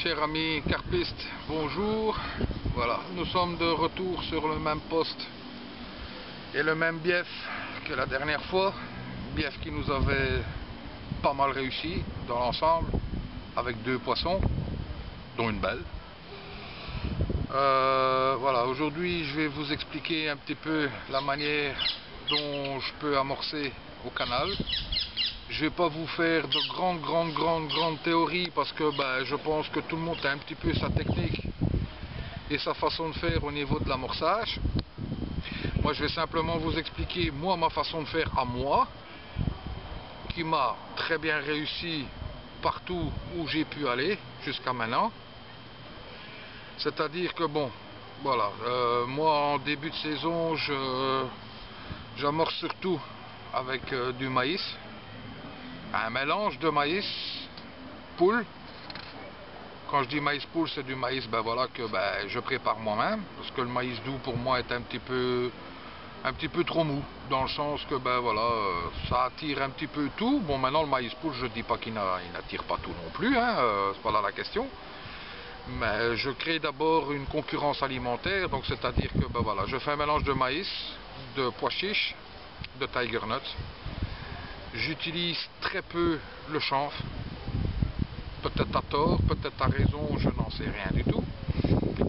Cher ami carpiste, bonjour. Voilà, nous sommes de retour sur le même poste et le même bief que la dernière fois. Bief qui nous avait pas mal réussi dans l'ensemble, avec 2 poissons, dont une belle. Voilà, aujourd'hui je vais vous expliquer un petit peu la manière dont je peux amorcer au canal. Je vais pas vous faire de grandes théories parce que je pense que tout le monde a un petit peu sa technique et sa façon de faire au niveau de l'amorçage. Moi je vais simplement vous expliquer ma façon de faire à moi, qui m'a très bien réussi partout où j'ai pu aller jusqu'à maintenant. C'est-à-dire que voilà, moi en début de saison j'amorce surtout avec du maïs, un mélange de maïs poule. Quand je dis maïs poule, c'est du maïs voilà, que je prépare moi-même, parce que le maïs doux pour moi est un petit peu trop mou, dans le sens que voilà, ça attire un petit peu tout. Bon, maintenant le maïs poule, je dis pas qu'il n'attire pas tout non plus, hein, c'est pas là la question. Mais je crée d'abord une concurrence alimentaire, donc c'est-à-dire que voilà, je fais un mélange de maïs, de pois chiches, de tiger nuts. J'utilise très peu le chanvre, peut-être à tort, peut-être à raison, je n'en sais rien du tout.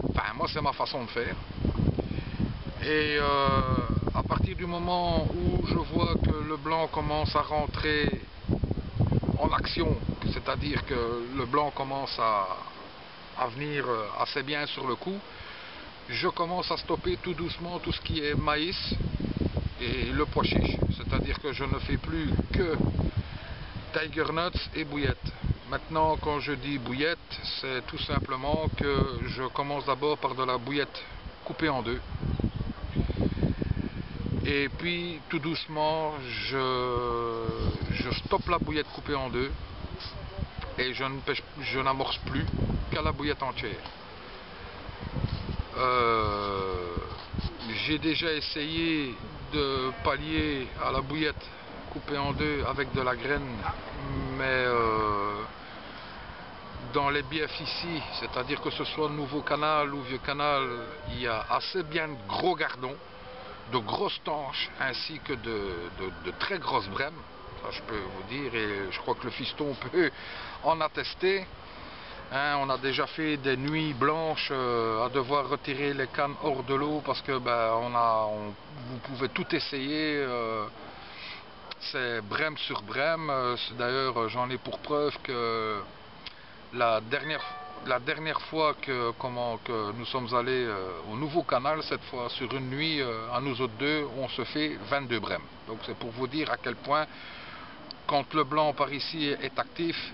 Enfin, moi c'est ma façon de faire. Et à partir du moment où je vois que le blanc commence à rentrer en action, c'est-à-dire que le blanc commence à venir assez bien sur le coup, je commence à stopper tout doucement tout ce qui est maïs et le pois chiche, c'est-à-dire que je ne fais plus que tiger nuts et bouillettes. Maintenant, quand je dis bouillette, c'est tout simplement que je commence d'abord par de la bouillette coupée en deux. Et puis, tout doucement, je stoppe la bouillette coupée en deux et je n'amorce plus qu'à la bouillette entière. J'ai déjà essayé de pallier à la bouillette coupée en deux avec de la graine, mais dans les biefs ici, c'est-à-dire que ce soit nouveau canal ou vieux canal, il y a assez bien de gros gardons, de grosses tanches ainsi que de très grosses brèmes, ça je peux vous dire, et je crois que le fiston peut en attester. Hein, on a déjà fait des nuits blanches à devoir retirer les cannes hors de l'eau parce que vous pouvez tout essayer, c'est brème sur brème. D'ailleurs j'en ai pour preuve que la dernière fois que nous sommes allés au nouveau canal, cette fois sur une nuit, à nous autres deux, on se fait 22 brèmes. Donc c'est pour vous dire à quel point, quand le blanc par ici est actif,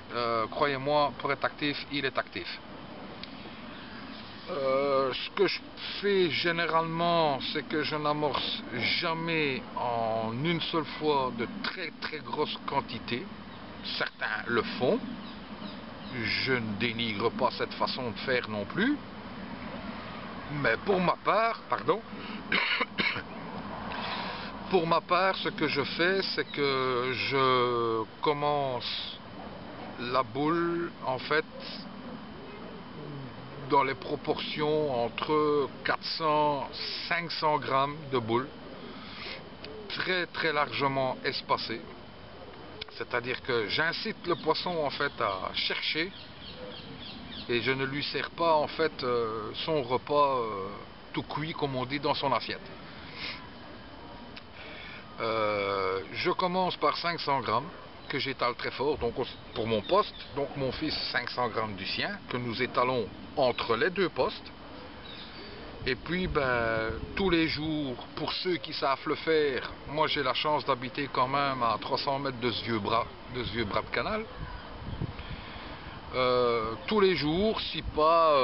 croyez-moi, pour être actif, il est actif. Ce que je fais généralement, c'est que je n'amorce jamais en une seule fois de très grosses quantités. Certains le font. Je ne dénigre pas cette façon de faire non plus. Mais pour ma part, pour ma part, ce que je fais, c'est que je commence la boule, en fait, dans les proportions entre 400-500 grammes de boule, très largement espacées. C'est-à-dire que j'incite le poisson en fait à chercher, et je ne lui sers pas en fait son repas tout cuit, comme on dit, dans son assiette. Je commence par 500 grammes que j'étale très fort, donc pour mon poste, donc mon fils 500 grammes du sien, que nous étalons entre les deux postes. Et puis tous les jours, pour ceux qui savent le faire, moi j'ai la chance d'habiter quand même à 300 mètres de ce vieux bras de canal. Tous les jours, si pas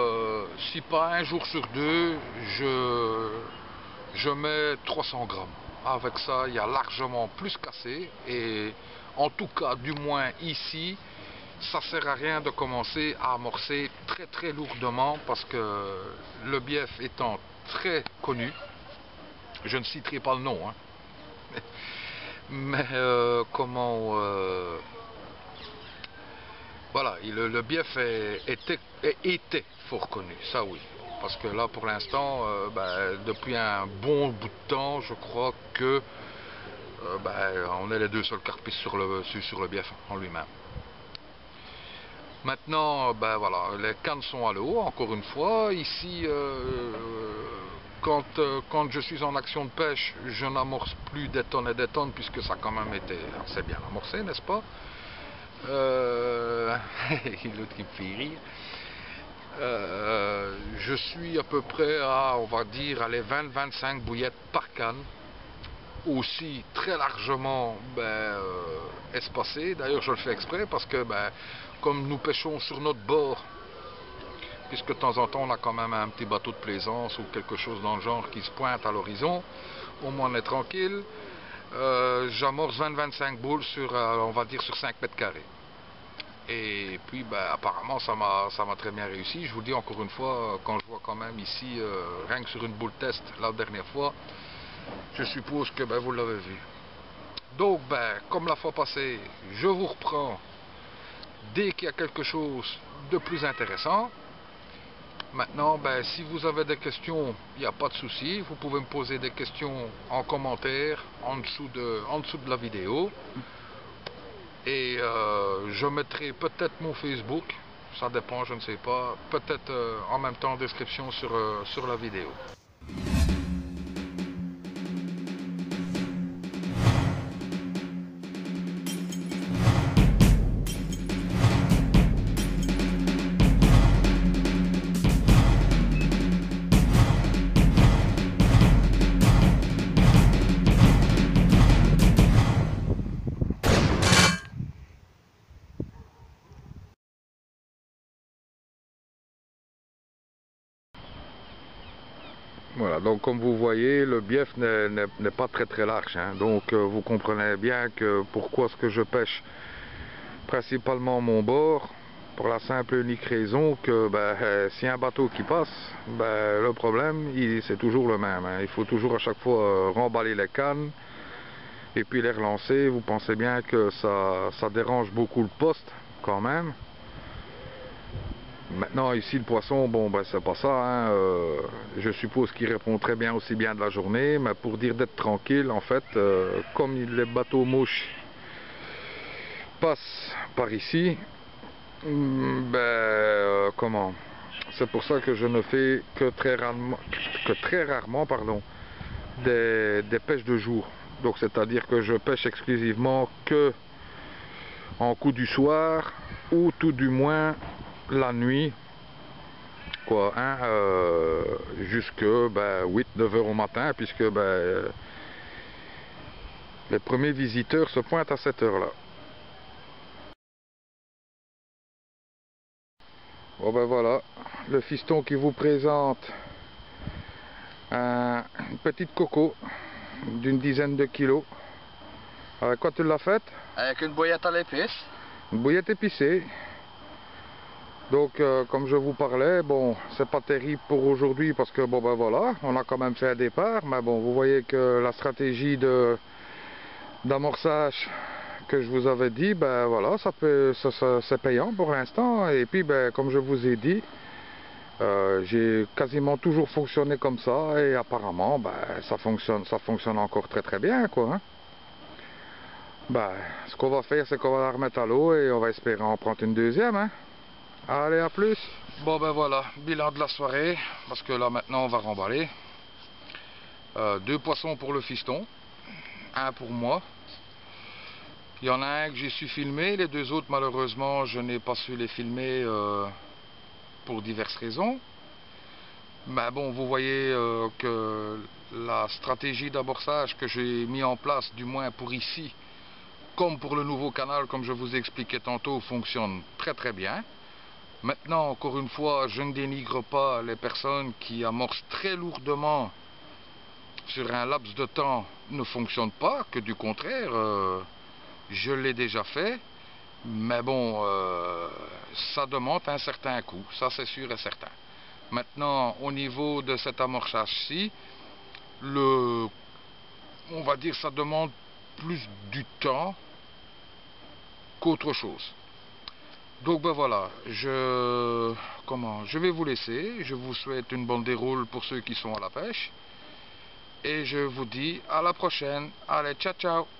un jour sur deux, je mets 300 grammes. Avec ça, il y a largement plus qu'assez, et en tout cas, du moins ici, ça sert à rien de commencer à amorcer très lourdement, parce que le bief étant très connu, je ne citerai pas le nom, hein, mais Voilà, le bief était fort connu, ça oui. Parce que là, pour l'instant, depuis un bon bout de temps, je crois que on est les deux seuls carpistes sur le bief en lui-même. Maintenant, voilà, les cannes sont à l'eau, encore une fois. Ici, quand je suis en action de pêche, je n'amorce plus des tonnes et des tonnes, puisque ça a quand même été assez bien amorcé, n'est-ce pas? L'autre qui me fait rire. Je suis à peu près à, on va dire, les 20-25 bouillettes par canne. Aussi très largement espacées. D'ailleurs, je le fais exprès parce que comme nous pêchons sur notre bord, puisque de temps en temps on a quand même un petit bateau de plaisance ou quelque chose dans le genre qui se pointe à l'horizon, au moins on est tranquille. J'amorce 20-25 boules sur, on va dire, sur 5 mètres carrés. Et puis apparemment ça m'a très bien réussi. Je vous dis encore une fois, quand je vois quand même ici, rien que sur une boule test la dernière fois, je suppose que vous l'avez vu. Donc comme la fois passée, je vous reprends dès qu'il y a quelque chose de plus intéressant. Maintenant, si vous avez des questions, il n'y a pas de souci. Vous pouvez me poser des questions en commentaire en dessous de la vidéo. Et je mettrai peut-être mon Facebook, ça dépend, je ne sais pas, peut-être en même temps en description sur la vidéo. Voilà, donc comme vous voyez, le bief n'est pas très large, hein. Donc vous comprenez bien que pourquoi est-ce que je pêche principalement mon bord, pour la simple et unique raison que s'il y a un bateau qui passe, le problème c'est toujours le même, hein. Il faut toujours à chaque fois remballer les cannes et puis les relancer. Vous pensez bien que ça dérange beaucoup le poste quand même. Maintenant ici le poisson, c'est pas ça, hein. Je suppose qu'il répond très bien aussi bien de la journée, mais pour dire d'être tranquille, en fait, comme les bateaux mouches passent par ici, comment, c'est pour ça que je ne fais que très rarement des pêches de jour. Donc c'est à dire que je pêche exclusivement que en coup du soir, ou tout du moins la nuit, quoi, hein, jusque 8-9 heures au matin, puisque les premiers visiteurs se pointent à cette heure là. Bon voilà, le fiston qui vous présente une petite coco d'une dizaine de kilos. Avec quoi tu l'as faite? Avec une bouillette à l'épice. Une bouillette épicée. Donc comme je vous parlais, c'est pas terrible pour aujourd'hui parce que voilà, on a quand même fait un départ, mais vous voyez que la stratégie d'amorçage que je vous avais dit, voilà, c'est payant pour l'instant. Et puis comme je vous ai dit, j'ai quasiment toujours fonctionné comme ça, et apparemment ça fonctionne encore très bien, quoi, hein. Ce qu'on va faire, c'est qu'on va la remettre à l'eau et on va espérer en prendre une deuxième, hein. Allez, à plus. Bon voilà, bilan de la soirée, parce que là maintenant on va remballer. 2 poissons pour le fiston, un pour moi. Il y en a un que j'ai su filmer, les 2 autres malheureusement je n'ai pas su les filmer pour diverses raisons. Mais vous voyez que la stratégie d'amorçage que j'ai mis en place, du moins pour ici, comme pour le nouveau canal, comme je vous ai expliqué tantôt, fonctionne très bien. Maintenant, encore une fois, je ne dénigre pas les personnes qui amorcent très lourdement sur un laps de temps ne fonctionne pas, que du contraire, je l'ai déjà fait, mais ça demande un certain coût, ça c'est sûr et certain. Maintenant, au niveau de cet amorçage-ci, on va dire ça demande plus du temps qu'autre chose. Donc ben voilà, je vais vous laisser. Je vous souhaite une bonne déroule pour ceux qui sont à la pêche. Et je vous dis à la prochaine. Allez, ciao ciao.